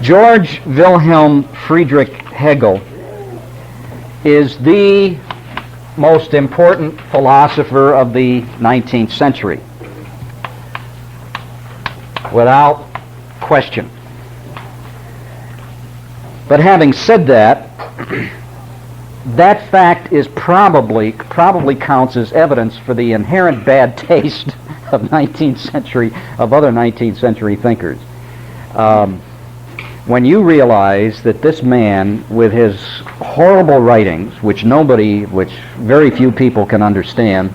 George Wilhelm Friedrich Hegel is the most important philosopher of the 19th century, without question. But having said that, that fact is probably counts as evidence for the inherent bad taste of other 19th century thinkers. When you realize that this man, with his horrible writings, which very few people can understand,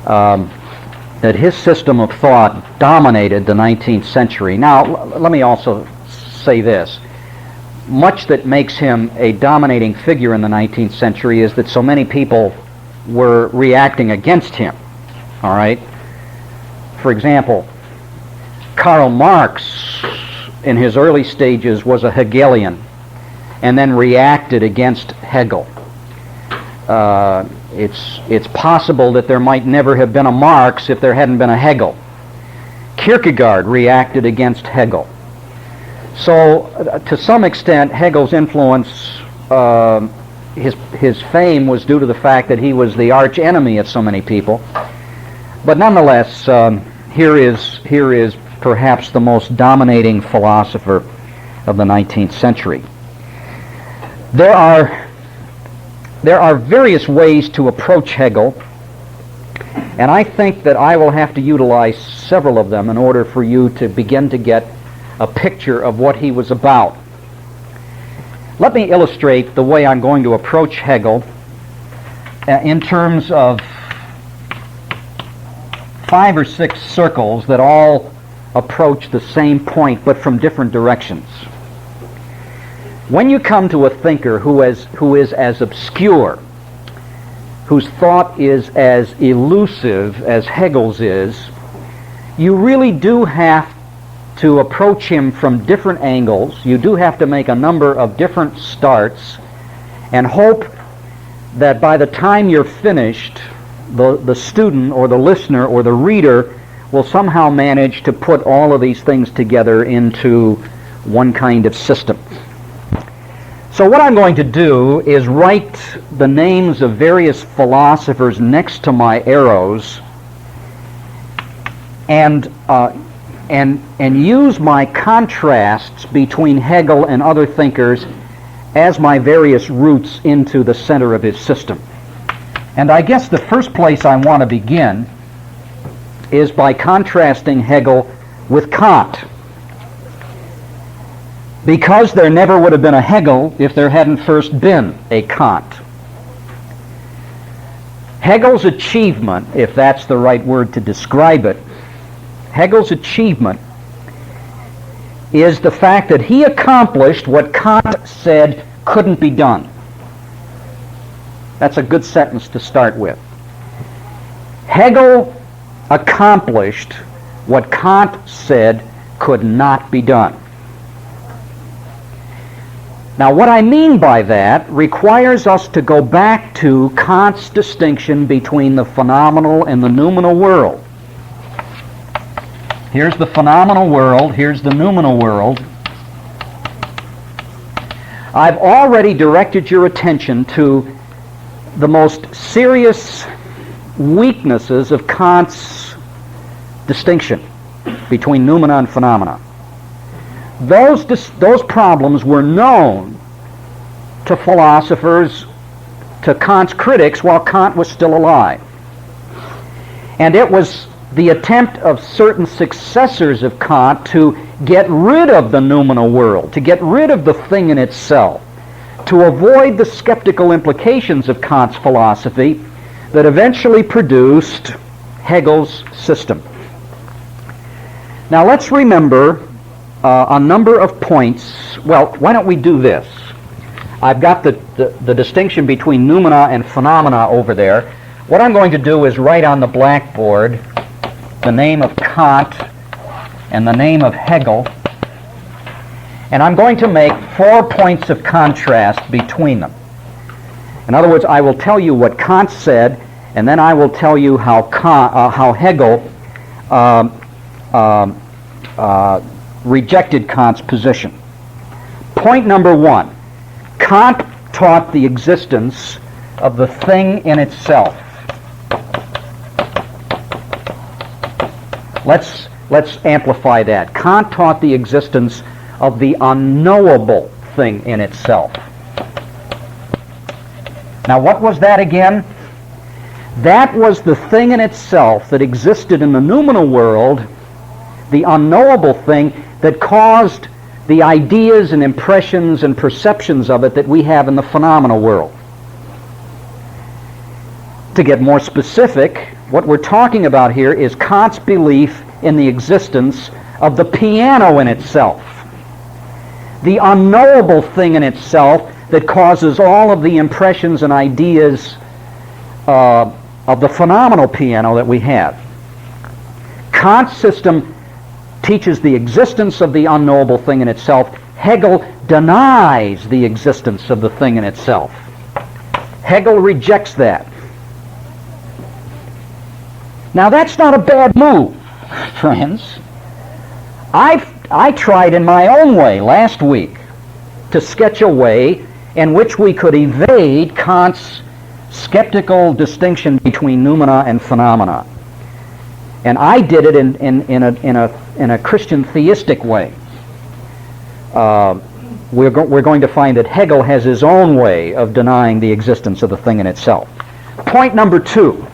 that his system of thought dominated the 19th century. Now, let me also say this. Much that makes him a dominating figure in the 19th century is that so many people were reacting against him. All right? For example, Karl Marx, in his early stages, was a Hegelian and then reacted against Hegel. It's possible that there might never have been a Marx if there hadn't been a Hegel. Kierkegaard reacted against Hegel. So, to some extent, Hegel's influence, his fame was due to the fact that he was the arch enemy of so many people. But nonetheless, here is perhaps the most dominating philosopher of the 19th century. There are various ways to approach Hegel, and I think that I will have to utilize several of them in order for you to begin to get a picture of what he was about. Let me illustrate the way I'm going to approach Hegel in terms of 5 or 6 circles that all approach the same point but from different directions. When you come to a thinker who is as obscure, whose thought is as elusive as Hegel's is, you really do have to approach him from different angles. You do have to make a number of different starts and hope that by the time you're finished, the student or the listener or the reader will somehow manage to put all of these things together into one kind of system. So what I'm going to do is write the names of various philosophers next to my arrows and use my contrasts between Hegel and other thinkers as my various routes into the center of his system. And I guess the first place I want to begin is by contrasting Hegel with Kant, because there never would have been a Hegel if there hadn't first been a Kant. Hegel's achievement, if that's the right word to describe it, Hegel's achievement is the fact that he accomplished what Kant said couldn't be done. That's a good sentence to start with. Hegel accomplished what Kant said could not be done. Now, what I mean by that requires us to go back to Kant's distinction between the phenomenal and the noumenal world. Here's the phenomenal world, here's the noumenal world. I've already directed your attention to the most serious weaknesses of Kant's distinction between noumena and phenomena. Those problems were known to philosophers, to Kant's critics, while Kant was still alive. And it was the attempt of certain successors of Kant to get rid of the noumenal world, to get rid of the thing in itself, to avoid the skeptical implications of Kant's philosophy that eventually produced Hegel's system. Now let's remember a number of points. Well, why don't we do this? I've got the distinction between noumena and phenomena over there. What I'm going to do is write on the blackboard the name of Kant and the name of Hegel, and I'm going to make 4 points of contrast between them. In other words, I will tell you what Kant said, and then I will tell you how Hegel rejected Kant's position. Point number one, Kant taught the existence of the thing in itself. Let's amplify that. Kant taught the existence of the unknowable thing in itself. Now, what was that again? That was the thing in itself that existed in the noumenal world, the unknowable thing that caused the ideas and impressions and perceptions of it that we have in the phenomenal world. To get more specific, what we're talking about here is Kant's belief in the existence of the piano in itself, the unknowable thing in itself that causes all of the impressions and ideas of the phenomenal piano that we have. Kant's system teaches the existence of the unknowable thing in itself. Hegel denies the existence of the thing in itself. Hegel rejects that. Now, that's not a bad move, friends. I tried in my own way last week to sketch a way in which we could evade Kant's skeptical distinction between noumena and phenomena. And I did it in a Christian theistic way. We're going to find that Hegel has his own way of denying the existence of the thing in itself. Point number two.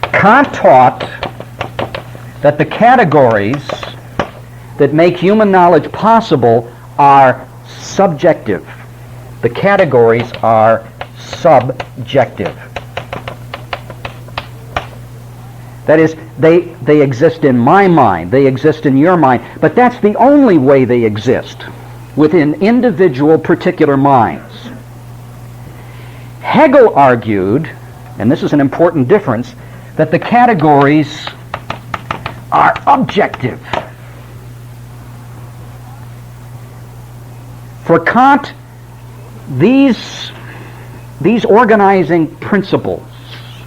Kant taught that the categories that make human knowledge possible are subjective. The categories are subjective. That is, they exist in my mind, they exist in your mind, but that's the only way they exist, within individual particular minds. Hegel argued, and this is an important difference, that the categories are objective. For Kant, these organizing principles,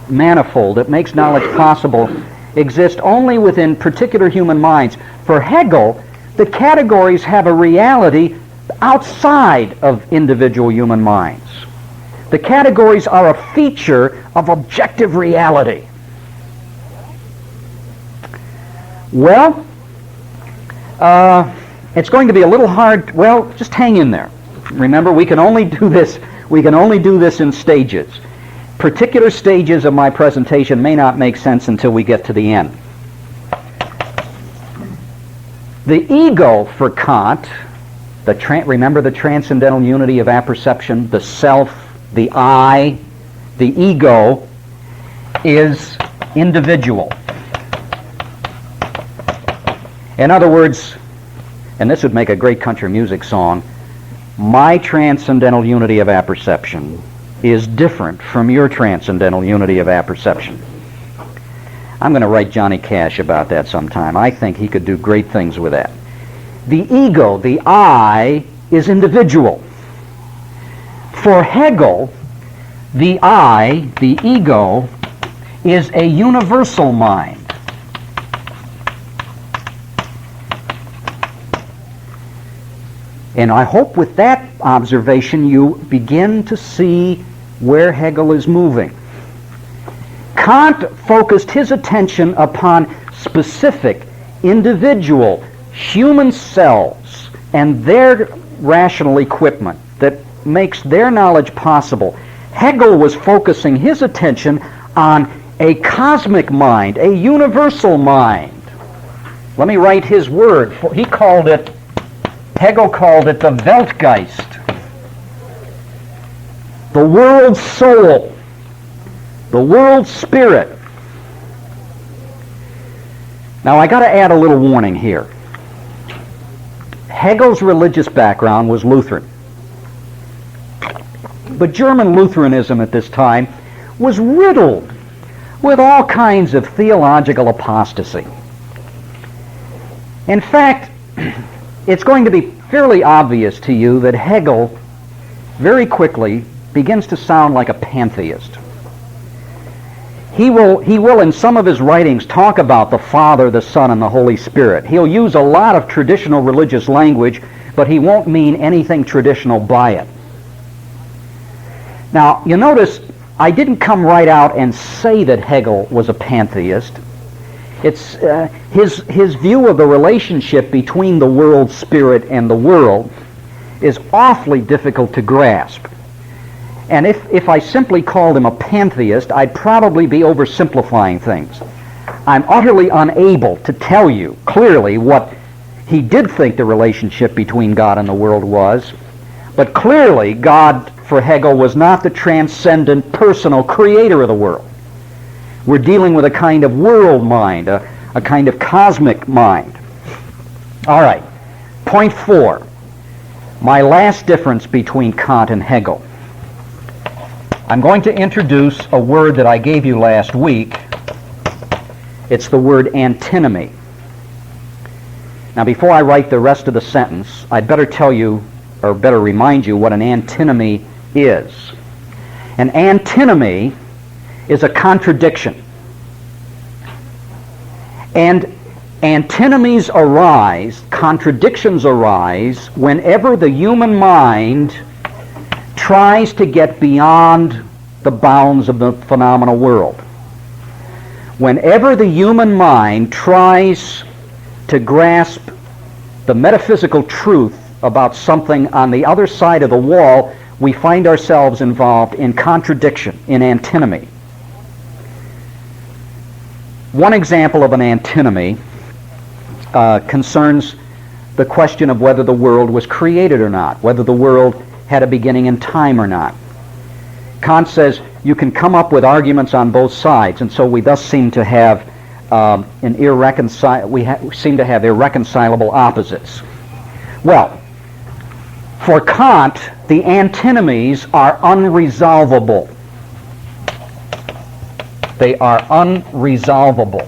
manifold, that makes knowledge possible, exist only within particular human minds. For Hegel, the categories have a reality outside of individual human minds. The categories are a feature of objective reality. Well, it's going to be a little hard. Well, just hang in there. Remember, we can only do this in stages. Particular stages of my presentation may not make sense until we get to the end. The ego for Kant, remember the transcendental unity of apperception, the self, the I, the ego, is individual. In other words, and this would make a great country music song, my transcendental unity of apperception is different from your transcendental unity of apperception. I'm going to write Johnny Cash about that sometime. I think he could do great things with that. The ego, the I, is individual. For Hegel, the I, the ego, is a universal mind. And I hope with that observation you begin to see where Hegel is moving. Kant focused his attention upon specific, individual, human cells and their rational equipment that makes their knowledge possible. Hegel was focusing his attention on a cosmic mind, a universal mind. Let me write his word. Hegel called it the Weltgeist, the world soul, the world spirit. Now I got to add a little warning here. Hegel's religious background was Lutheran. But German Lutheranism at this time was riddled with all kinds of theological apostasy. In fact, it's going to be fairly obvious to you that Hegel very quickly begins to sound like a pantheist. He will in some of his writings talk about the Father, the Son, and the Holy Spirit. He'll use a lot of traditional religious language, but he won't mean anything traditional by it. Now, you notice I didn't come right out and say that Hegel was a pantheist. It's his view of the relationship between the world spirit and the world is awfully difficult to grasp. And if I simply called him a pantheist, I'd probably be oversimplifying things. I'm utterly unable to tell you clearly what he did think the relationship between God and the world was, but clearly God, for Hegel, was not the transcendent, personal creator of the world. We're dealing with a kind of world mind, a kind of cosmic mind. All right, point 4, my last difference between Kant and Hegel. I'm going to introduce a word that I gave you last week. It's the word antinomy. Now, before I write the rest of the sentence, I'd better tell you, or better remind you, what an antinomy is. An antinomy is a contradiction. And antinomies arise, contradictions arise, whenever the human mind tries to get beyond the bounds of the phenomenal world. Whenever the human mind tries to grasp the metaphysical truth about something on the other side of the wall, we find ourselves involved in contradiction, in antinomy. One example of an antinomy concerns the question of whether the world was created or not, whether the world had a beginning in time or not. Kant says you can come up with arguments on both sides, and so we thus seem to have seem to have irreconcilable opposites. Well, for Kant, the antinomies are unresolvable. They are unresolvable.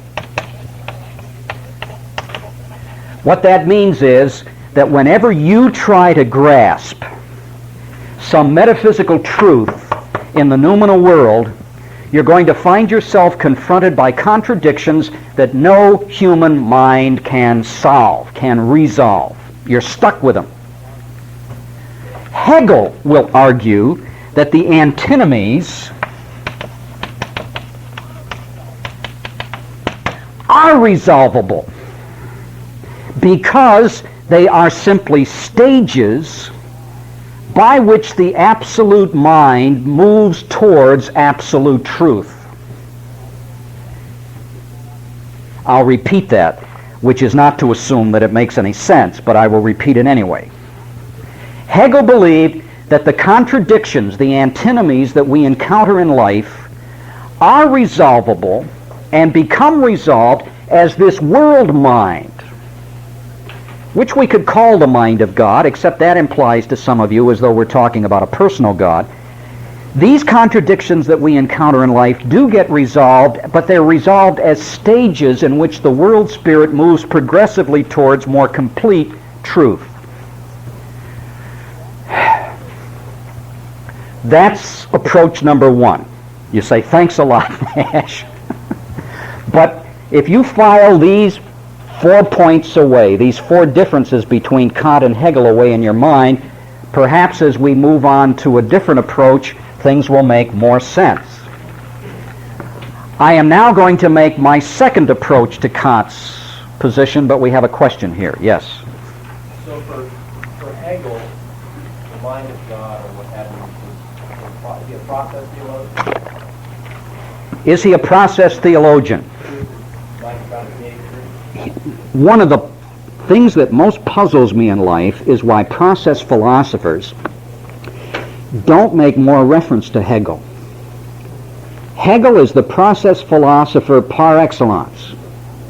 What that means is that whenever you try to grasp some metaphysical truth in the noumenal world, you're going to find yourself confronted by contradictions that no human mind can solve, can resolve. You're stuck with them. Hegel will argue that the antinomies are resolvable because they are simply stages by which the absolute mind moves towards absolute truth. I'll repeat that, which is not to assume that it makes any sense, but I will repeat it anyway. Hegel believed that the contradictions, the antinomies that we encounter in life, are resolvable and become resolved as this world mind, which we could call the mind of God, except that implies to some of you as though we're talking about a personal God. These contradictions that we encounter in life do get resolved, but they're resolved as stages in which the world spirit moves progressively towards more complete truth. That's approach number 1. You say, thanks a lot, Nash. But if you file these 4 points away, these 4 differences between Kant and Hegel away in your mind, perhaps as we move on to a different approach, things will make more sense. I am now going to make my second approach to Kant's position, but we have a question here. Yes? So for Hegel, the mind of God, or what have you, is he a process theologian? Is he a process theologian? One of the things that most puzzles me in life is why process philosophers don't make more reference to Hegel. Hegel is the process philosopher par excellence.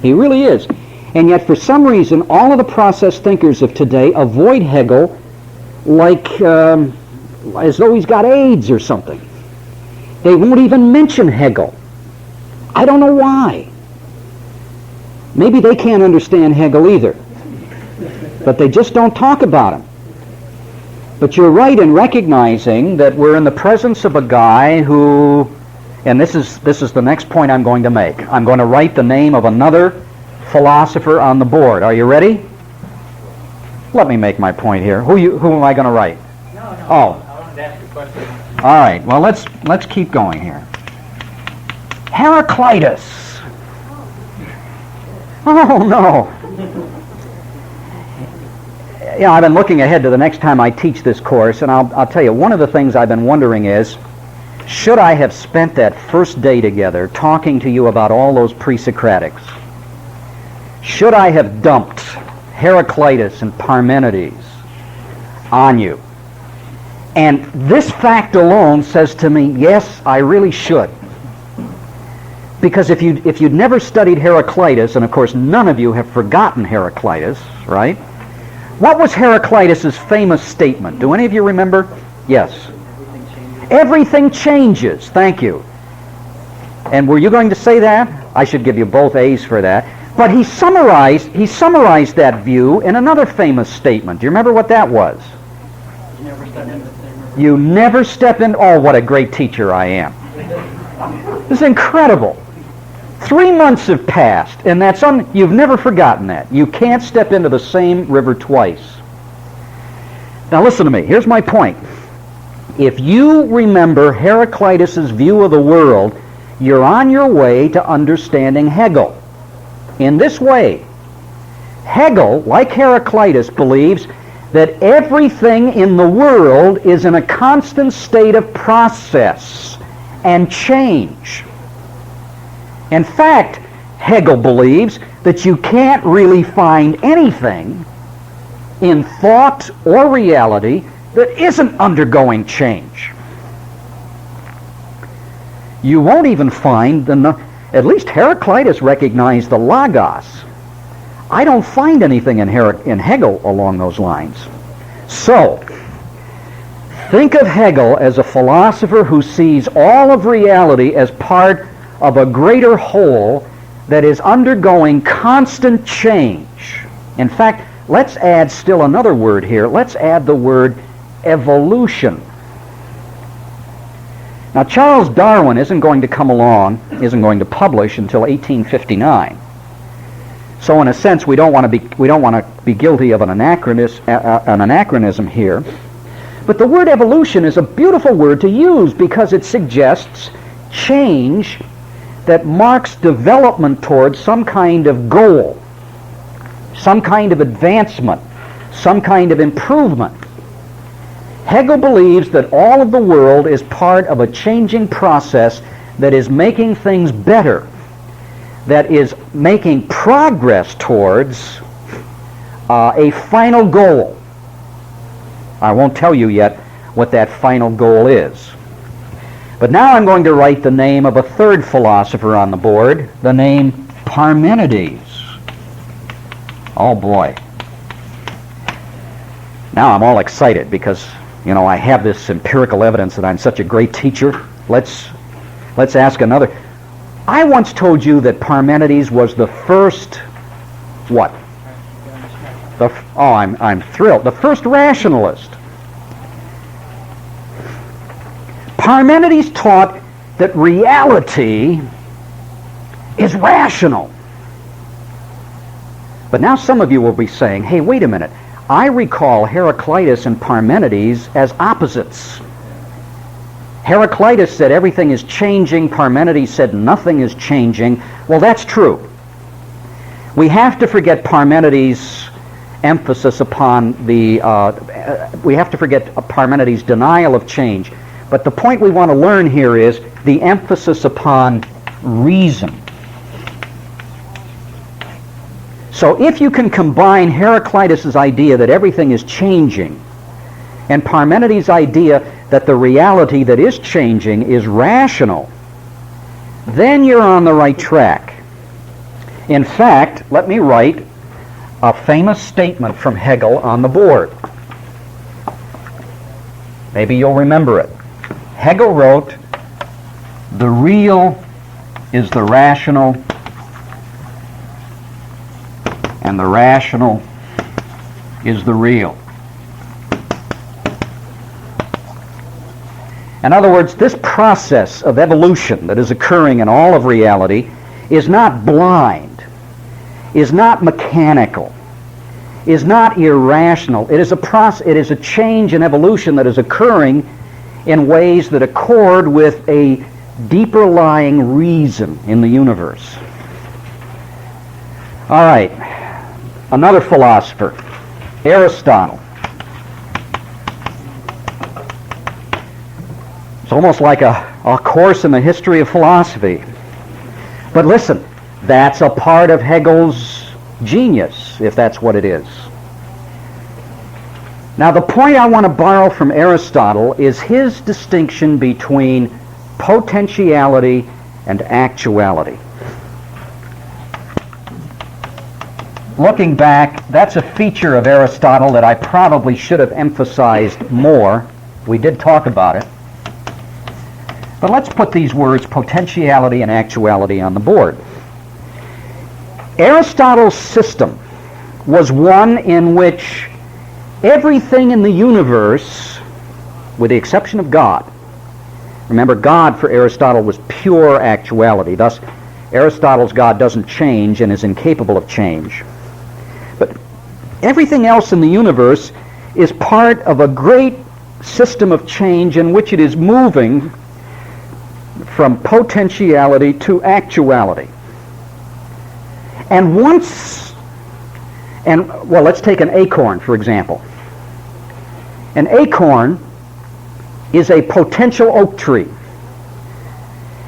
He really is. And yet for some reason all of the process thinkers of today avoid Hegel like as though he's got AIDS or something. They won't even mention Hegel. I don't know why. Maybe they can't understand Hegel either. But they just don't talk about him. But you're right in recognizing that we're in the presence of a guy who, and this is the next point I'm going to make. I'm going to write the name of another philosopher on the board. Are you ready? Let me make my point here. Who am I going to write? No. Oh. I wanted to ask a question. All right. Well, let's keep going here. Heraclitus. Oh no. Yeah, I've been looking ahead to the next time I teach this course, and I'll tell you, one of the things I've been wondering is, should I have spent that first day together talking to you about all those pre-Socratics? Should I have dumped Heraclitus and Parmenides on you? And this fact alone says to me, yes, I really should. Because if you'd never studied Heraclitus, and of course none of you have forgotten Heraclitus, right? What was Heraclitus' famous statement? Do any of you remember? Yes. Everything changes. Thank you. And were you going to say that? I should give you both A's for that. But he summarized that view in another famous statement. Do you remember what that was? You never step in. Oh, what a great teacher I am. This is incredible. 3 months have passed, and you've never forgotten that. You can't step into the same river twice. Now listen to me. Here's my point. If you remember Heraclitus' view of the world, you're on your way to understanding Hegel. In this way, Hegel, like Heraclitus, believes that everything in the world is in a constant state of process and change. In fact, Hegel believes that you can't really find anything in thought or reality that isn't undergoing change. You won't even find at least Heraclitus recognized the logos. I don't find anything in Hegel along those lines. So, think of Hegel as a philosopher who sees all of reality as part of a greater whole that is undergoing constant change. In fact, let's add still another word here. Let's add the word evolution. Now, Charles Darwin isn't going to publish until 1859. So, in a sense, we don't want to be guilty of an anachronism here. But the word evolution is a beautiful word to use because it suggests change that marks development towards some kind of goal, some kind of advancement, some kind of improvement. Hegel believes that all of the world is part of a changing process that is making things better, that is making progress towards a final goal. I won't tell you yet what that final goal is. But now I'm going to write the name of a third philosopher on the board, the name Parmenides. Oh boy. Now I'm all excited because, I have this empirical evidence that I'm such a great teacher. Let's ask another. I once told you that Parmenides was the first, what? I'm thrilled. The first rationalist. Parmenides taught that reality is rational. But now some of you will be saying, hey, wait a minute. I recall Heraclitus and Parmenides as opposites. Heraclitus said everything is changing. Parmenides said nothing is changing. Well, that's true. We have to forget Parmenides' emphasis upon we have to forget Parmenides' denial of change. But the point we want to learn here is the emphasis upon reason. So if you can combine Heraclitus' idea that everything is changing and Parmenides' idea that the reality that is changing is rational, then you're on the right track. In fact, let me write a famous statement from Hegel on the board. Maybe you'll remember it. Hegel wrote, "The real is the rational, and the rational is the real." In other words, this process of evolution that is occurring in all of reality is not blind, is not mechanical. is not irrational. It is it is a change and evolution that is occurring in ways that accord with a deeper lying reason in the universe. All right, another philosopher, Aristotle. It's almost like a course in the history of philosophy. But listen, that's a part of Hegel's genius, if that's what it is. Now, the point I want to borrow from Aristotle is his distinction between potentiality and actuality. Looking back, that's a feature of Aristotle that I probably should have emphasized more. We did talk about it. But let's put these words, potentiality and actuality, on the board. Aristotle's system was one in which everything in the universe, with the exception of God, remember, God for Aristotle was pure actuality. Thus, Aristotle's God doesn't change and is incapable of change. But everything else in the universe is part of a great system of change in which it is moving from potentiality to actuality. And let's take an acorn, for example. An acorn is a potential oak tree.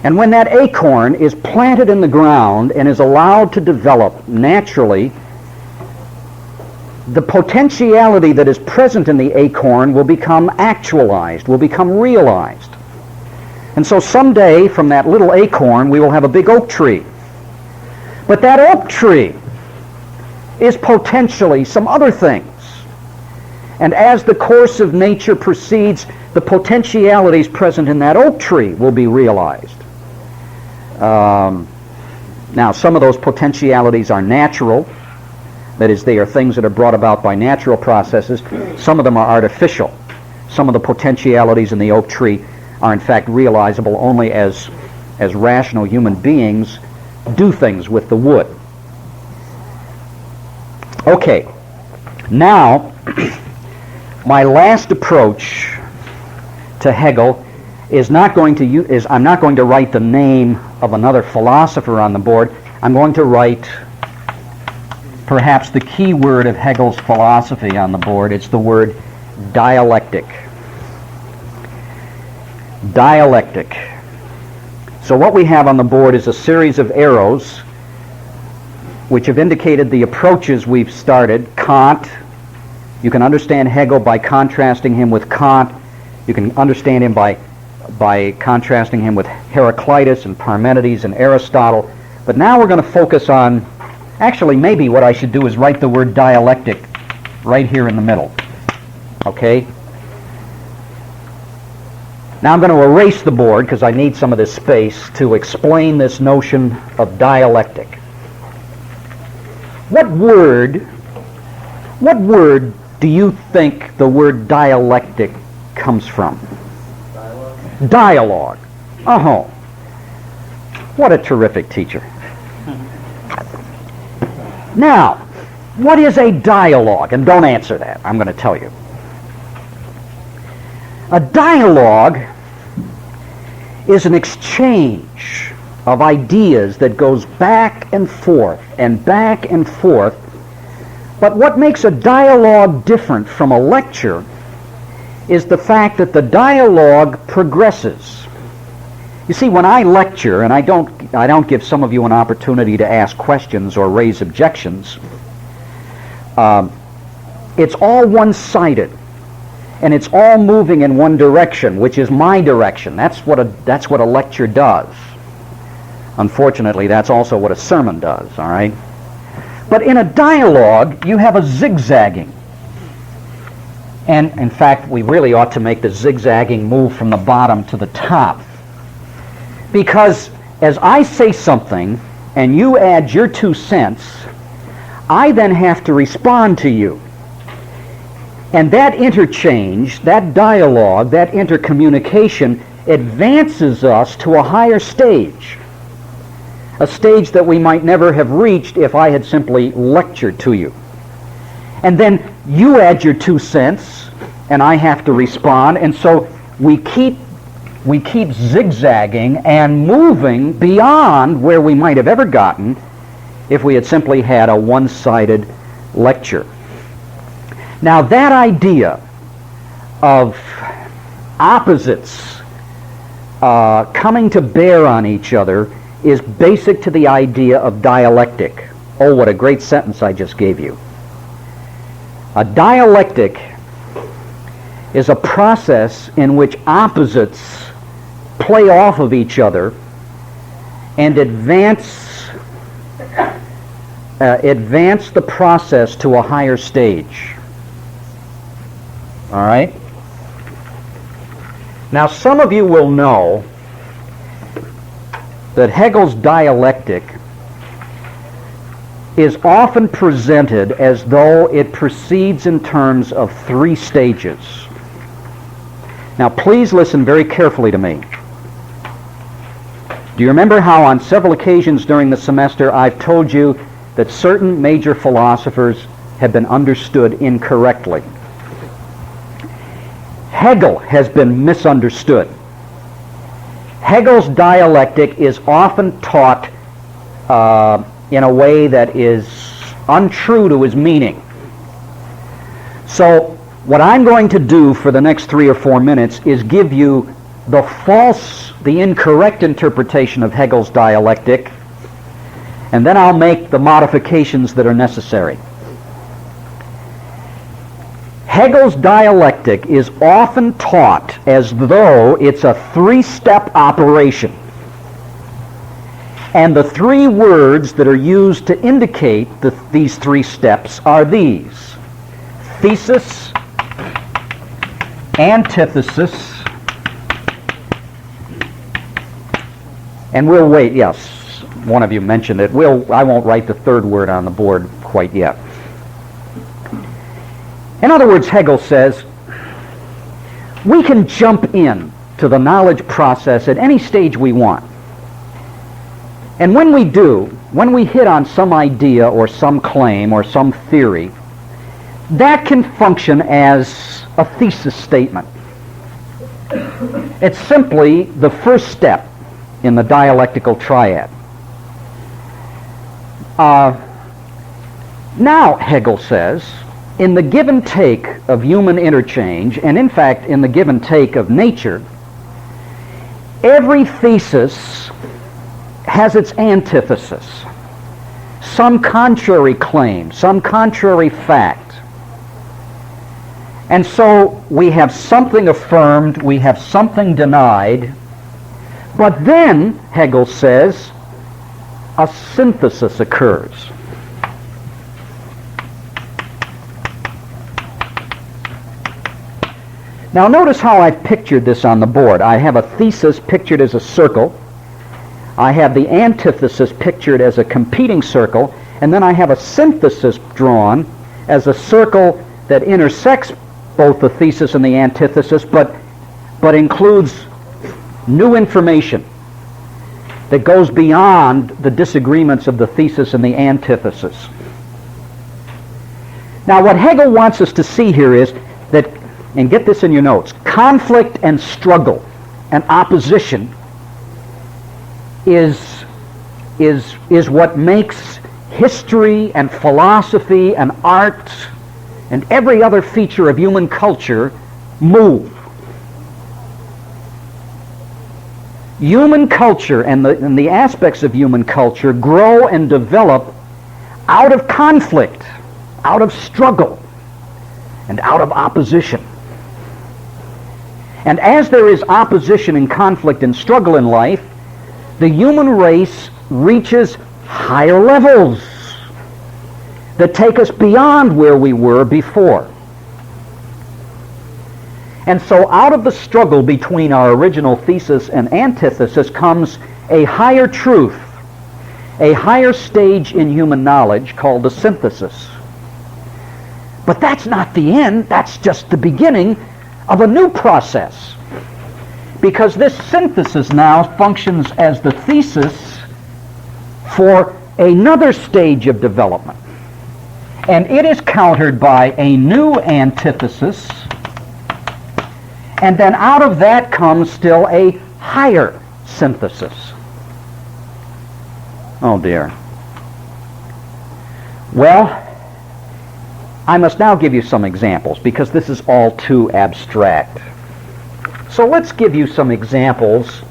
And when that acorn is planted in the ground and is allowed to develop naturally, the potentiality that is present in the acorn will become actualized, will become realized. And so someday, from that little acorn, we will have a big oak tree. But that oak tree is potentially some other things. And as the course of nature proceeds, the potentialities present in that oak tree will be realized. Now, some of those potentialities are natural. That is, they are things that are brought about by natural processes. Some of them are artificial. Some of the potentialities in the oak tree are in fact realizable only as rational human beings do things with the wood. Okay, now my last approach to Hegel is I'm not going to write the name of another philosopher on the board. I'm going to write perhaps the key word of Hegel's philosophy on the board. It's the word dialectic. Dialectic. So what we have on the board is a series of arrows which have indicated the approaches we've started. Kant. You can understand Hegel by contrasting him with Kant. You can understand him by contrasting him with Heraclitus and Parmenides and Aristotle. But now we're going to focus on, actually maybe what I should do is write the word dialectic right here in the middle. Okay? Now I'm going to erase the board because I need some of this space to explain this notion of dialectic. What word do you think the word dialectic comes from? Dialogue. Oh, what a terrific teacher. Now, what is a dialogue? And don't answer that. I'm going to tell you. A dialogue is an exchange of ideas that goes back and forth and back and forth. But what makes a dialogue different from a lecture is the fact that the dialogue progresses. You see, when I lecture, and I don't give some of you an opportunity to ask questions or raise objections, it's all one-sided. And it's all moving in one direction, which is my direction. That's what a lecture does. Unfortunately, that's also what a sermon does, all right? But in a dialogue, you have a zigzagging. And in fact, we really ought to make the zigzagging move from the bottom to the top. Because as I say something, and you add your 2 cents, I then have to respond to you. And that interchange, that dialogue, that intercommunication advances us to a higher stage. A stage that we might never have reached if I had simply lectured to you. And then you add your 2 cents, and I have to respond, and so we keep zigzagging and moving beyond where we might have ever gotten if we had simply had a one-sided lecture. Now that idea of opposites coming to bear on each other is basic to the idea of dialectic. Oh, what a great sentence I just gave you. A dialectic is a process in which opposites play off of each other and advance the process to a higher stage. All right? Now, some of you will know that Hegel's dialectic is often presented as though it proceeds in terms of 3 stages. Now, please listen very carefully to me. Do you remember how on several occasions during the semester I've told you that certain major philosophers have been understood incorrectly? Hegel has been misunderstood. Hegel's dialectic is often taught in a way that is untrue to his meaning. So what I'm going to do for the next 3 or 4 minutes is give you the incorrect interpretation of Hegel's dialectic, and then I'll make the modifications that are necessary. Hegel's dialectic is often taught as though it's a 3-step operation. And the 3 words that are used to indicate these 3 steps are these: thesis, antithesis, and we'll wait. Yes, one of you mentioned it. I won't write the 3rd word on the board quite yet. In other words, Hegel says, we can jump in to the knowledge process at any stage we want. And when we do, when we hit on some idea or some claim or some theory, that can function as a thesis statement. It's simply the first step in the dialectical triad. Now, Hegel says, in the give and take of human interchange, and in fact in the give and take of nature, every thesis has its antithesis, some contrary claim, some contrary fact. And so we have something affirmed, we have something denied, but then, Hegel says, a synthesis occurs. Now notice how I've pictured this on the board. I have a thesis pictured as a circle. I have the antithesis pictured as a competing circle, and then I have a synthesis drawn as a circle that intersects both the thesis and the antithesis, but includes new information that goes beyond the disagreements of the thesis and the antithesis. Now what Hegel wants us to see here is that, and get this in your notes, conflict and struggle and opposition is what makes history and philosophy and art and every other feature of human culture move. Human culture and the aspects of human culture grow and develop out of conflict, out of struggle, and out of opposition. And as there is opposition and conflict and struggle in life, the human race reaches higher levels that take us beyond where we were before. And so out of the struggle between our original thesis and antithesis comes a higher truth, a higher stage in human knowledge called the synthesis. But that's not the end, that's just the beginning of a new process. Because this synthesis now functions as the thesis for another stage of development. And it is countered by a new antithesis, and then out of that comes still a higher synthesis. Oh dear. Well, I must now give you some examples because this is all too abstract. So let's give you some examples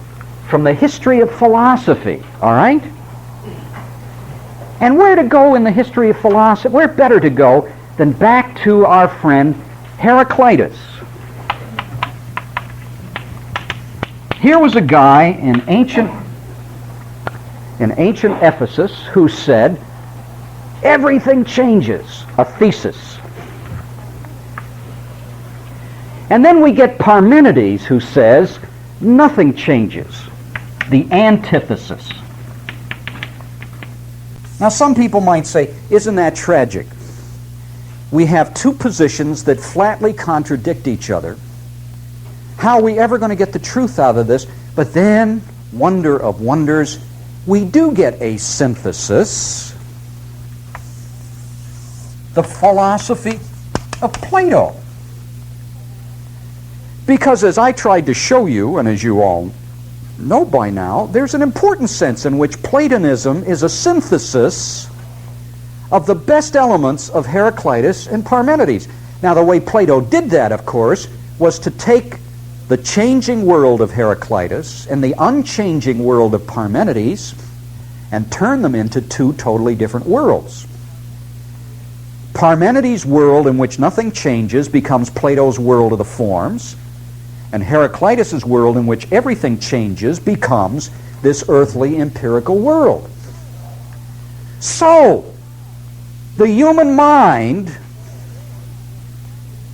from the history of philosophy, all right? And where to go in the history of philosophy? Where better to go than back to our friend Heraclitus? Here was a guy in ancient Ephesus who said, everything changes, a thesis. And then we get Parmenides who says, nothing changes, the antithesis. Now some people might say, isn't that tragic? We have two positions that flatly contradict each other. How are we ever going to get the truth out of this? But then, wonder of wonders, we do get a synthesis. The philosophy of Plato. Because as I tried to show you, and as you all know by now, there's an important sense in which Platonism is a synthesis of the best elements of Heraclitus and Parmenides. Now, the way Plato did that, of course, was to take the changing world of Heraclitus and the unchanging world of Parmenides and turn them into two totally different worlds. Parmenides' world in which nothing changes becomes Plato's world of the forms, and Heraclitus' world in which everything changes becomes this earthly empirical world. So, the human mind,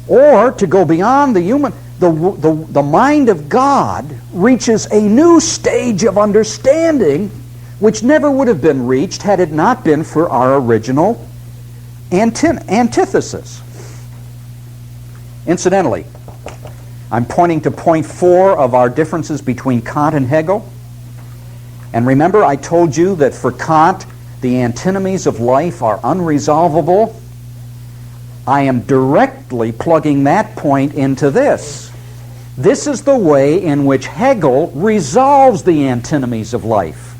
or to go beyond the human, the mind of God reaches a new stage of understanding which never would have been reached had it not been for our original antithesis. Incidentally, I'm pointing to point 4 of our differences between Kant and Hegel. And remember, I told you that for Kant, the antinomies of life are unresolvable. I am directly plugging that point into this. This is the way in which Hegel resolves the antinomies of life.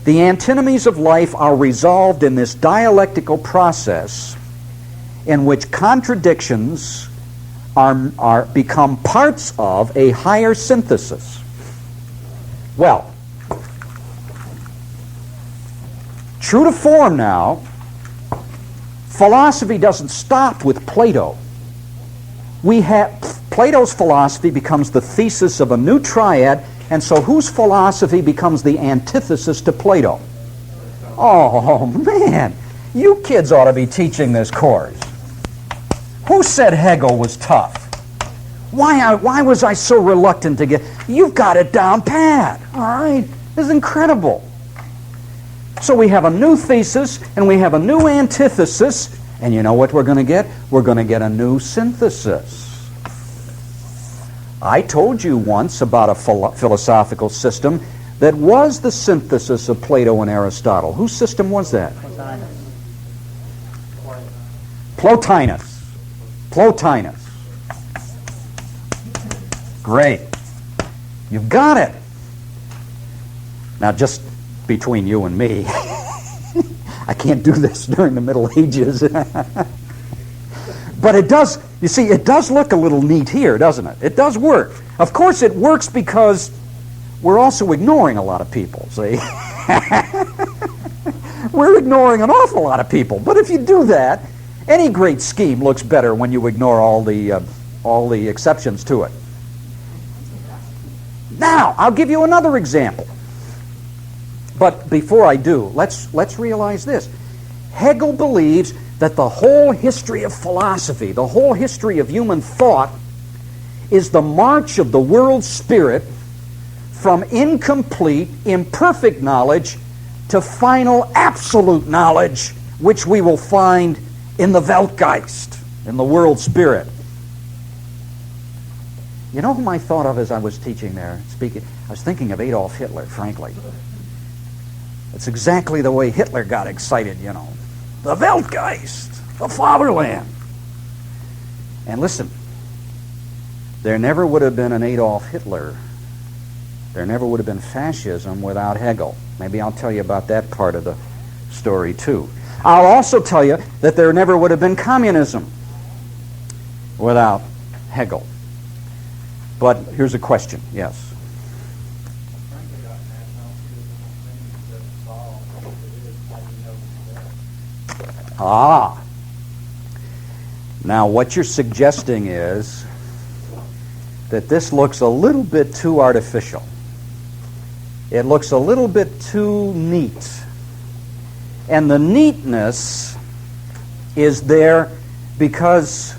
The antinomies of life are resolved in this dialectical process in which contradictions become parts of a higher synthesis. Well, true to form now, philosophy doesn't stop with Plato. Plato's philosophy becomes the thesis of a new triad, and so whose philosophy becomes the antithesis to Plato? Oh, man, you kids ought to be teaching this course. Who said Hegel was tough? Why was I so reluctant to get... You've got it down pat, all right? This is incredible. So we have a new thesis, and we have a new antithesis, and you know what we're going to get? We're going to get a new synthesis. I told you once about a philosophical system that was the synthesis of Plato and Aristotle. Whose system was that? Plotinus. Plotinus. Great. You've got it. Now, just between you and me, I can't do this during the Middle Ages. But it does, you see, it does look a little neat here, doesn't it? It does work. Of course, it works because we're also ignoring a lot of people, see? We're ignoring an awful lot of people. But if you do that, any great scheme looks better when you ignore all the exceptions to it. Now, I'll give you another example. But before I do, let's realize this. Hegel believes that the whole history of philosophy, the whole history of human thought, is the march of the world spirit from incomplete, imperfect knowledge to final absolute knowledge, which we will find in the Weltgeist, in the world spirit. You know whom I thought of as I was teaching there, speaking? I was thinking of Adolf Hitler, frankly. It's exactly the way Hitler got excited, you know. the Weltgeist, the fatherland. And listen, there never would have been an Adolf Hitler. There never would have been fascism without Hegel. Maybe I'll tell you about that part of the story too. I'll also tell you that there never would have been communism without Hegel. But here's a question. Yes. Ah. Now what you're suggesting is that this looks a little bit too artificial. It looks a little bit too neat. And the neatness is there because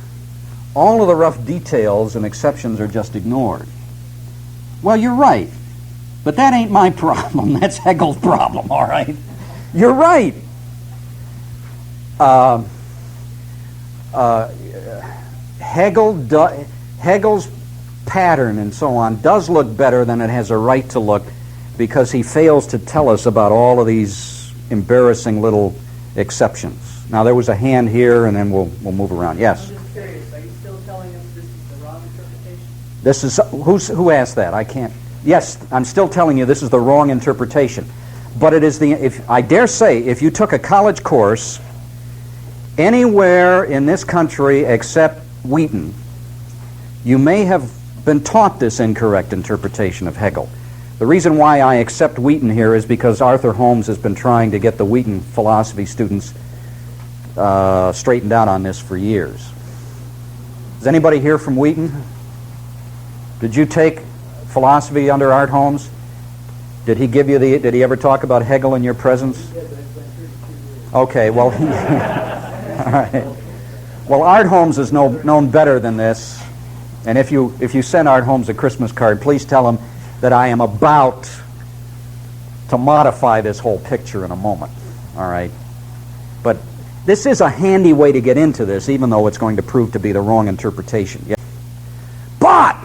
all of the rough details and exceptions are just ignored. Well, you're right. But that ain't my problem. That's Hegel's problem, all right? You're right. Hegel's pattern and so on does look better than it has a right to look because he fails to tell us about all of these embarrassing little exceptions. Now, there was a hand here, and then we'll move around. Yes? I'm just curious, are you still telling us this is the wrong interpretation? This is, who asked that? I can't. Yes, I'm still telling you this is the wrong interpretation. But it is I dare say, if you took a college course anywhere in this country except Wheaton, you may have been taught this incorrect interpretation of Hegel. The reason why I accept Wheaton here is because Arthur Holmes has been trying to get the Wheaton philosophy students straightened out on this for years. Is anybody here from Wheaton? Did you take philosophy under Art Holmes? Did he give you did he ever talk about Hegel in your presence? Okay, well, all right. Well, Art Holmes is known better than this. And if you send Art Holmes a Christmas card, please tell him that I am about to modify this whole picture in a moment. All right? But this is a handy way to get into this, even though it's going to prove to be the wrong interpretation. Yeah. But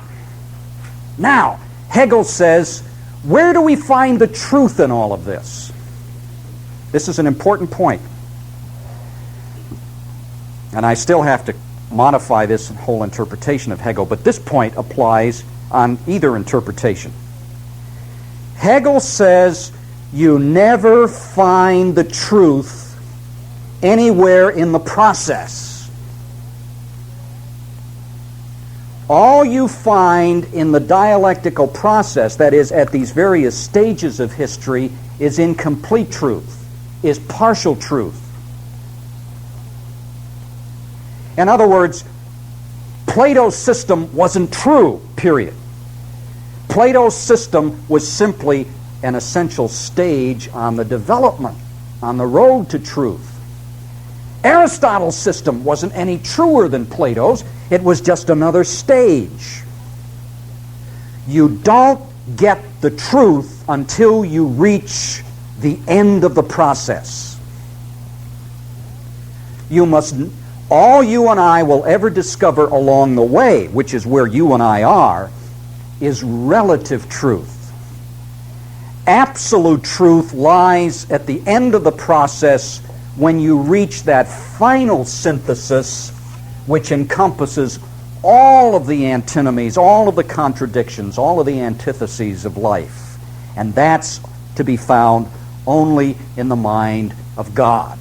now, Hegel says, where do we find the truth in all of this? This is an important point. And I still have to modify this whole interpretation of Hegel, but this point applies on either interpretation. Hegel says you never find the truth anywhere in the process. All you find in the dialectical process, that is, at these various stages of history, is incomplete truth, is partial truth. In other words, Plato's system wasn't true, period. Plato's system was simply an essential stage on the development, on the road to truth. Aristotle's system wasn't any truer than Plato's. It was just another stage. You don't get the truth until you reach the end of the process. All you and I will ever discover along the way, which is where you and I are, is relative truth. Absolute truth lies at the end of the process when you reach that final synthesis which encompasses all of the antinomies, all of the contradictions, all of the antitheses of life. And that's to be found only in the mind of God.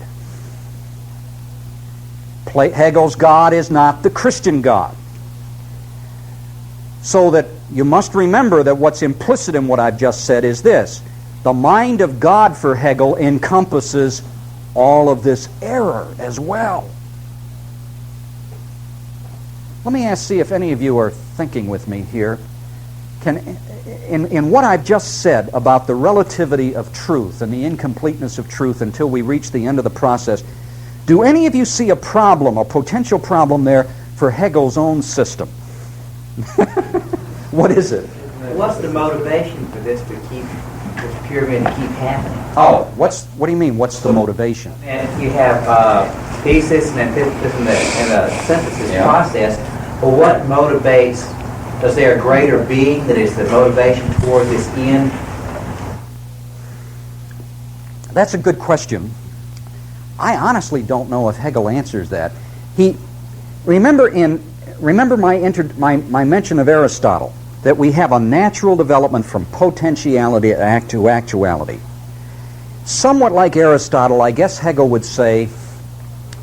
Hegel's God is not the Christian God. So that you must remember that what's implicit in what I've just said is this. The mind of God for Hegel encompasses all of this error as well. Let me see if any of you are thinking with me here. In what I've just said about the relativity of truth and the incompleteness of truth until we reach the end of the process, do any of you see a problem, a potential problem there for Hegel's own system? What is it? What's the motivation for this to keep this pyramid to keep happening? Oh, what do you mean? What's the motivation? And if you have thesis and antithesis and the synthesis process, well, what motivates? Is there a greater being that is the motivation toward this end? That's a good question. I honestly don't know if Hegel answers that. Remember my mention of Aristotle, that we have a natural development from potentiality to actuality. Somewhat like Aristotle, I guess Hegel would say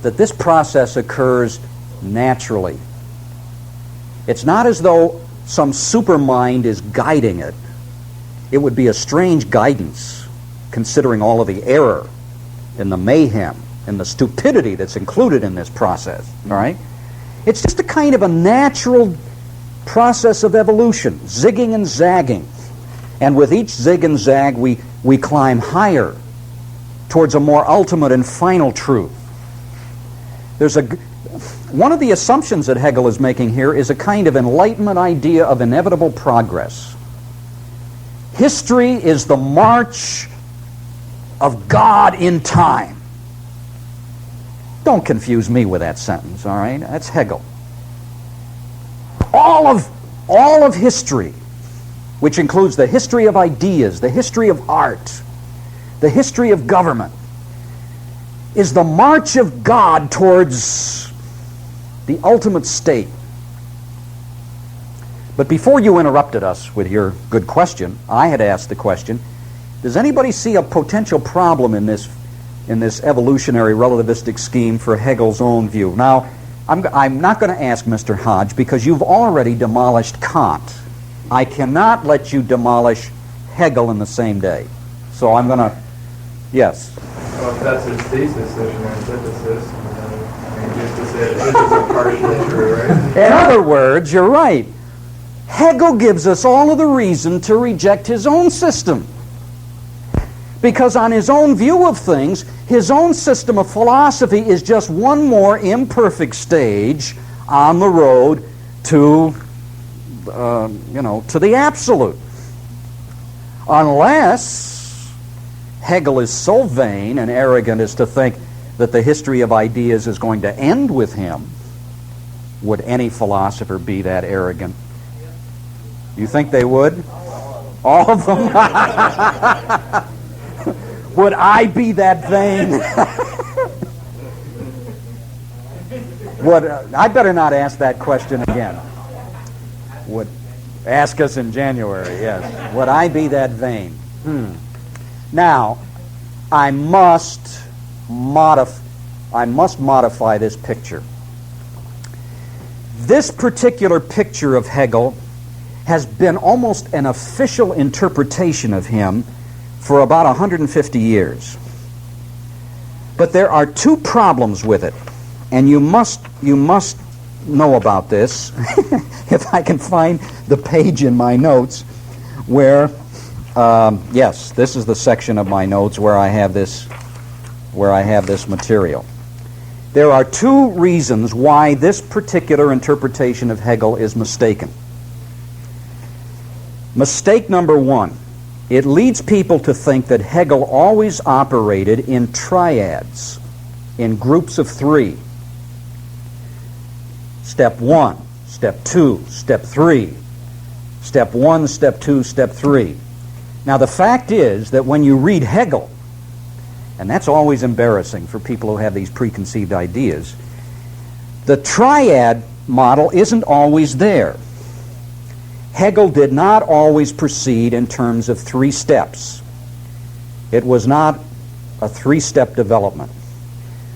that this process occurs naturally. It's not as though some supermind is guiding it. It would be a strange guidance, considering all of the error and the mayhem and the stupidity that's included in this process. All right? It's just a kind of a natural process of evolution, zigging and zagging. And with each zig and zag, we climb higher towards a more ultimate and final truth. One of the assumptions that Hegel is making here is a kind of Enlightenment idea of inevitable progress. History is the march of God in time. Don't confuse me with that sentence, all right? That's Hegel. All of history, which includes the history of ideas, the history of art, the history of government, is the march of God towards the ultimate state. But before you interrupted us with your good question, I had asked the question, does anybody see a potential problem in this evolutionary relativistic scheme for Hegel's own view? Now, I'm not going to ask Mr. Hodge because you've already demolished Kant. I cannot let you demolish Hegel in the same day. So I'm going to, yes. Well, if that's his thesis, there's an antithesis. I mean, just to say it is partially true, right? In other words, you're right. Hegel gives us all of the reason to reject his own system. Because on his own view of things, his own system of philosophy is just one more imperfect stage on the road to, to the absolute. Unless Hegel is so vain and arrogant as to think that the history of ideas is going to end with him. Would any philosopher be that arrogant? You think they would? All of them? Would I be that vain? I better not ask that question again. Would ask us in January, yes. Would I be that vain? Now, I must modify this picture. This particular picture of Hegel has been almost an official interpretation of him for about 150 years. But there are two problems with it, and you must know about this. If I can find the page in my notes where, yes, this is the section of my notes where I have this material. There are two reasons why this particular interpretation of Hegel is mistaken. Mistake number one. It leads people to think that Hegel always operated in triads, in groups of three. Step one, step two, step three. Step one, step two, step three. Now the fact is that when you read Hegel, and that's always embarrassing for people who have these preconceived ideas, the triad model isn't always there. Hegel did not always proceed in terms of three steps. It was not a three-step development.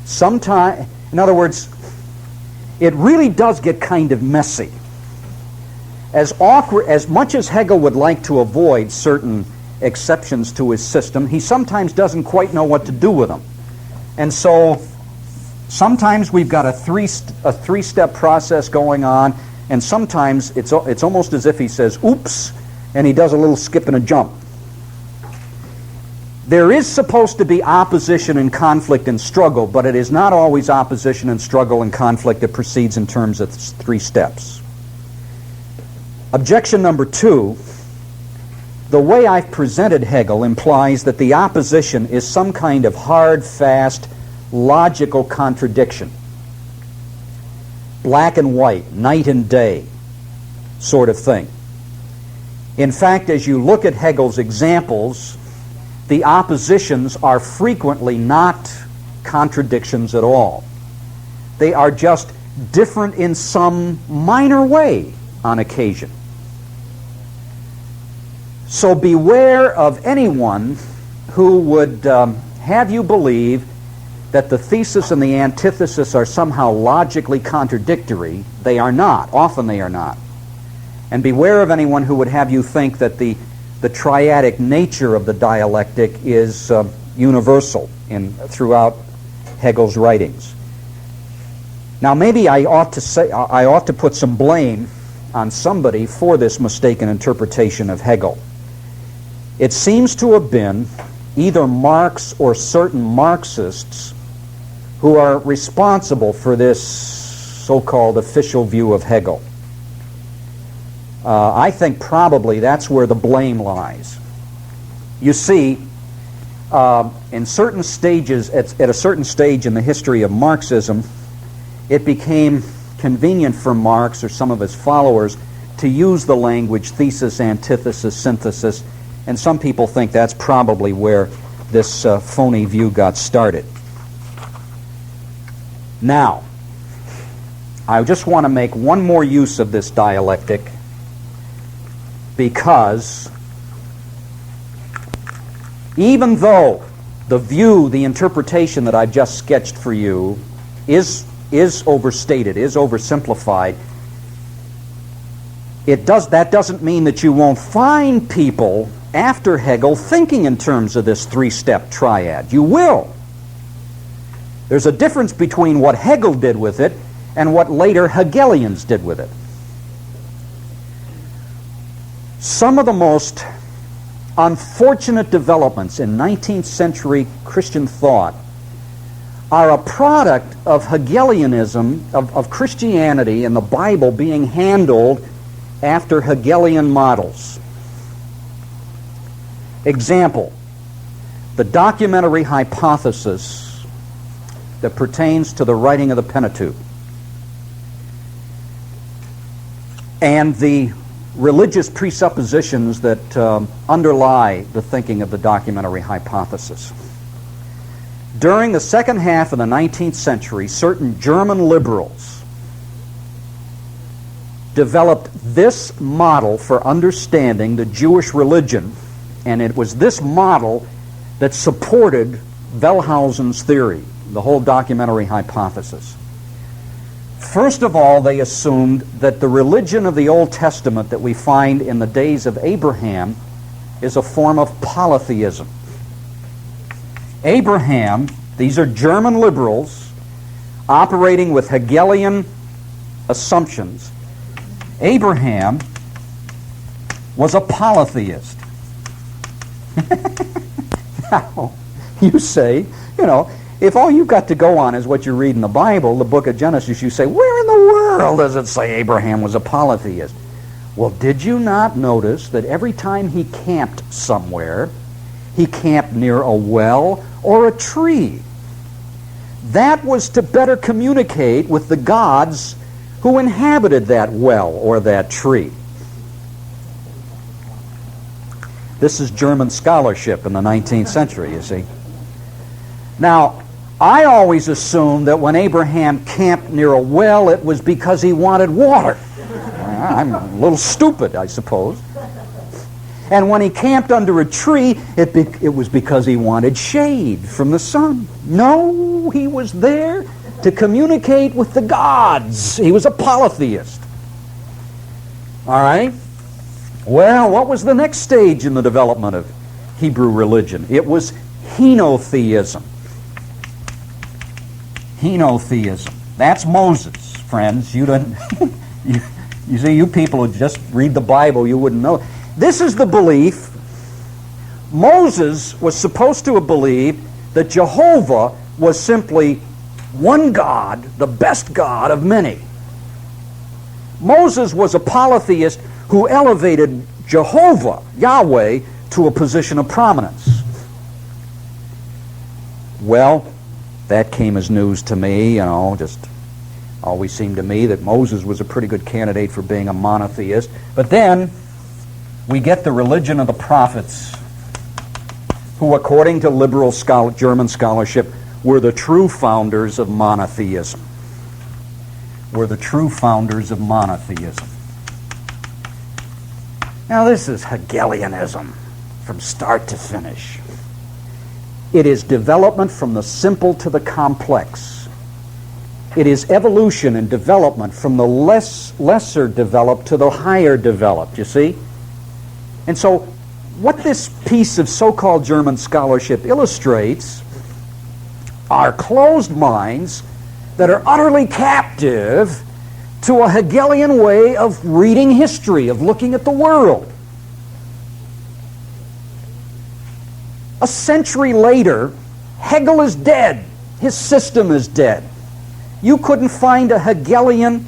Sometimes, in other words, it really does get kind of messy. As much as Hegel would like to avoid certain exceptions to his system, he sometimes doesn't quite know what to do with them. And so sometimes we've got a three-step process going on, and sometimes it's almost as if he says, oops, and he does a little skip and a jump. There is supposed to be opposition and conflict and struggle, but it is not always opposition and struggle and conflict that proceeds in terms of three steps. Objection number two, the way I've presented Hegel implies that the opposition is some kind of hard, fast, logical contradiction. Black and white, night and day sort of thing. In fact, as you look at Hegel's examples, the oppositions are frequently not contradictions at all. They are just different in some minor way on occasion. So beware of anyone who would have you believe that the thesis and the antithesis are somehow logically contradictory. They are not. Often they are not. And beware of anyone who would have you think that the triadic nature of the dialectic is universal throughout Hegel's writings. Now, maybe I ought to put some blame on somebody for this mistaken interpretation of Hegel. It seems to have been either Marx or certain Marxists who are responsible for this so-called official view of Hegel. I think probably that's where the blame lies. You see, in certain stages, at a certain stage in the history of Marxism, it became convenient for Marx or some of his followers to use the language thesis, antithesis, synthesis, and some people think that's probably where this phony view got started. Now, I just want to make one more use of this dialectic, because even though the interpretation that I've just sketched for you is overstated, is oversimplified, that doesn't mean that you won't find people after Hegel thinking in terms of this three-step triad. You will. There's a difference between what Hegel did with it and what later Hegelians did with it. Some of the most unfortunate developments in 19th century Christian thought are a product of Hegelianism, of Christianity and the Bible being handled after Hegelian models. Example, the documentary hypothesis that pertains to the writing of the Pentateuch and the religious presuppositions that underlie the thinking of the documentary hypothesis. During the second half of the 19th century, certain German liberals developed this model for understanding the Jewish religion, and it was this model that supported Wellhausen's theory, the whole documentary hypothesis. First of all, they assumed that the religion of the Old Testament that we find in the days of Abraham is a form of polytheism. Abraham, these are German liberals operating with Hegelian assumptions. Abraham was a polytheist. Now, you say, if all you've got to go on is what you read in the Bible, the book of Genesis, you say, where in the world does it say Abraham was a polytheist? Well, did you not notice that every time he camped somewhere, he camped near a well or a tree? That was to better communicate with the gods who inhabited that well or that tree. This is German scholarship in the 19th century, you see. Now, I always assumed that when Abraham camped near a well, it was because he wanted water. I'm a little stupid, I suppose. And when he camped under a tree, it was because he wanted shade from the sun. No, he was there to communicate with the gods. He was a polytheist. All right? Well, what was the next stage in the development of Hebrew religion? It was henotheism. Henotheism. That's Moses, friends. You see, you people who just read the Bible, you wouldn't know. This is the belief. Moses was supposed to have believed that Jehovah was simply one God, the best God of many. Moses was a polytheist who elevated Jehovah, Yahweh, to a position of prominence. Well, that came as news to me, just always seemed to me that Moses was a pretty good candidate for being a monotheist. But then we get the religion of the prophets, who according to liberal German scholarship were the true founders of monotheism. Were the true founders of monotheism. Now this is Hegelianism from start to finish. It is development from the simple to the complex. It is evolution and development from the lesser developed to the higher developed, you see? And so what this piece of so-called German scholarship illustrates are closed minds that are utterly captive to a Hegelian way of reading history, of looking at the world. A century later, Hegel is dead. His system is dead. You couldn't find a Hegelian,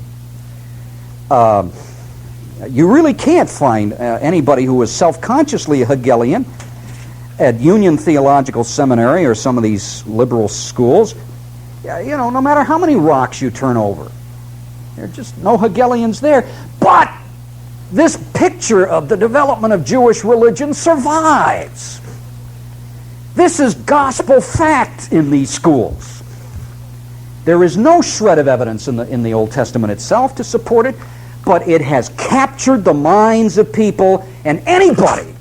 you really can't find anybody who was self-consciously a Hegelian at Union Theological Seminary or some of these liberal schools. You know, no matter how many rocks you turn over, there are just no Hegelians there. But this picture of the development of Jewish religion survives. This is gospel fact in these schools. There is no shred of evidence in the Old Testament itself to support it, but it has captured the minds of people, and anybody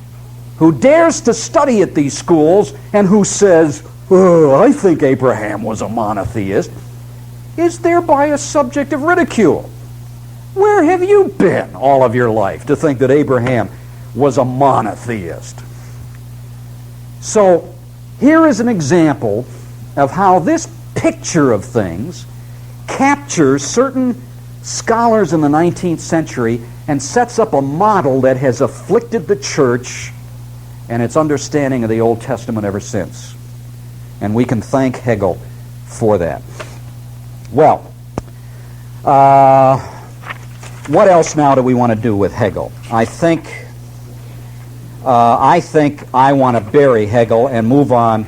who dares to study at these schools and who says, "Oh, I think Abraham was a monotheist," is thereby a subject of ridicule. Where have you been all of your life to think that Abraham was a monotheist? So here is an example of how this picture of things captures certain scholars in the 19th century and sets up a model that has afflicted the church and its understanding of the Old Testament ever since. And we can thank Hegel for that. Well, what else now do we want to do with Hegel? I think I want to bury Hegel and move on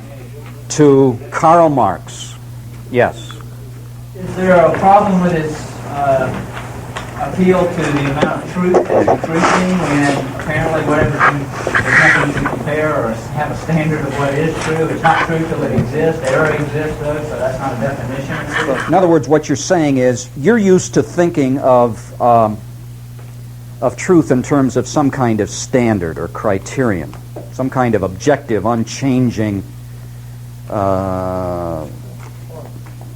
to Karl Marx. Yes. Is there a problem with his appeal to the amount of truth that he's preaching, when apparently whatever there's nothing you can compare or have a standard of what is true? It's not true till it exists. Error exists, though, so that's not a definition. In other words, what you're saying is you're used to thinking of truth in terms of some kind of standard or criterion, some kind of objective, unchanging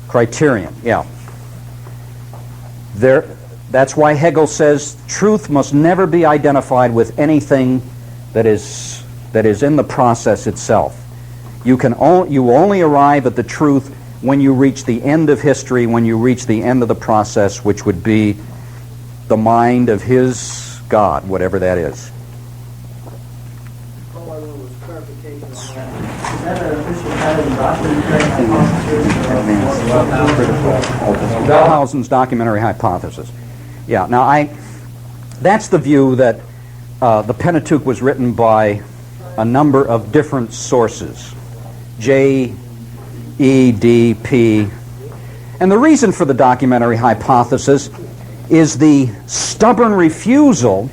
criterion. Yeah. That's why Hegel says truth must never be identified with anything that is in the process itself. You only arrive at the truth when you reach the end of history, when you reach the end of the process, which would be the mind of his God, whatever that is. All I wanted was clarification on that. Is that an official title documentary? Wellhausen's documentary hypothesis. Yeah, now that's the view that the Pentateuch was written by a number of different sources. J, E, D, P. And the reason for the documentary hypothesis is the stubborn refusal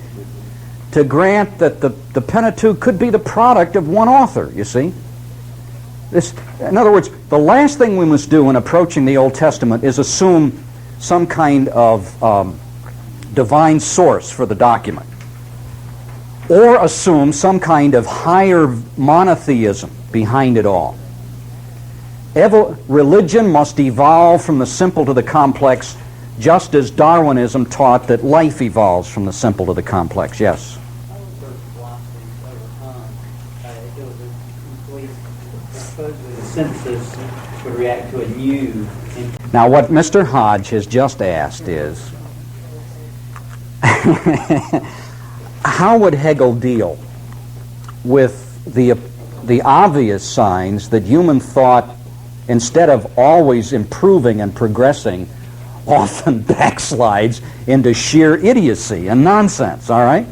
to grant that the Pentateuch could be the product of one author, you see. In other words, the last thing we must do in approaching the Old Testament is assume some kind of divine source for the document, or assume some kind of higher monotheism behind it all. Religion must evolve from the simple to the complex, just as Darwinism taught that life evolves from the simple to the complex. Yes? How was their philosophy overcome? It was a complete, supposedly the synthesis would react to a new. Now what Mr. Hodge has just asked is, how would Hegel deal with the obvious signs that human thought, instead of always improving and progressing, often backslides into sheer idiocy and nonsense, all right?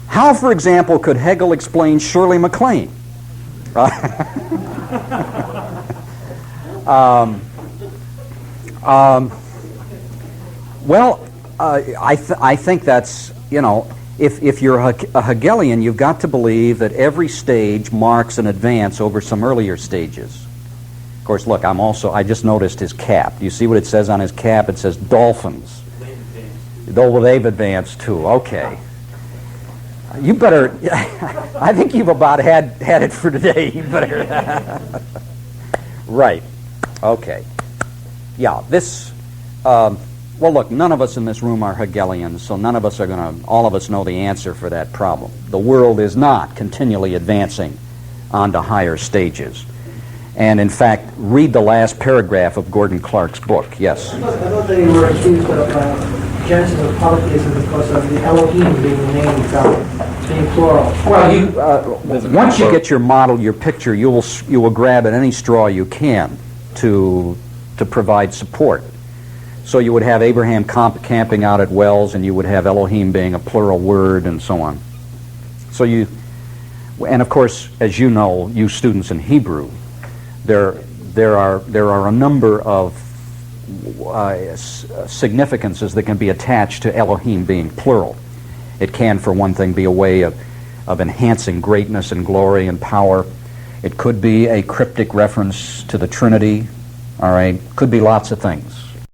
How, for example, could Hegel explain Shirley MacLaine? I think that's, if you're a Hegelian, you've got to believe that every stage marks an advance over some earlier stages. course, look, I just noticed his cap. Do you see what it says on his cap? It says Dolphins. Though they've advanced too. Okay. You better, I think you've about had it for today. You better. Right. Okay. Yeah, this, well, look, none of us in this room are Hegelians, so none of us are going to, all of us know the answer for that problem. The world is not continually advancing onto higher stages. And in fact, read the last paragraph of Gordon Clark's book. Yes? I thought they were accused of genesis of polytheism because of the Elohim being named, being plural. Well, once you get your model, your picture, you will grab at any straw you can to provide support. So you would have Abraham camping out at wells, and you would have Elohim being a plural word, and so on. So and of course, as you know, you students in Hebrew, there are a number of significances that can be attached to Elohim being plural. It can, for one thing, be a way of enhancing greatness and glory and power. It could be a cryptic reference to the Trinity. All right, could be lots of things.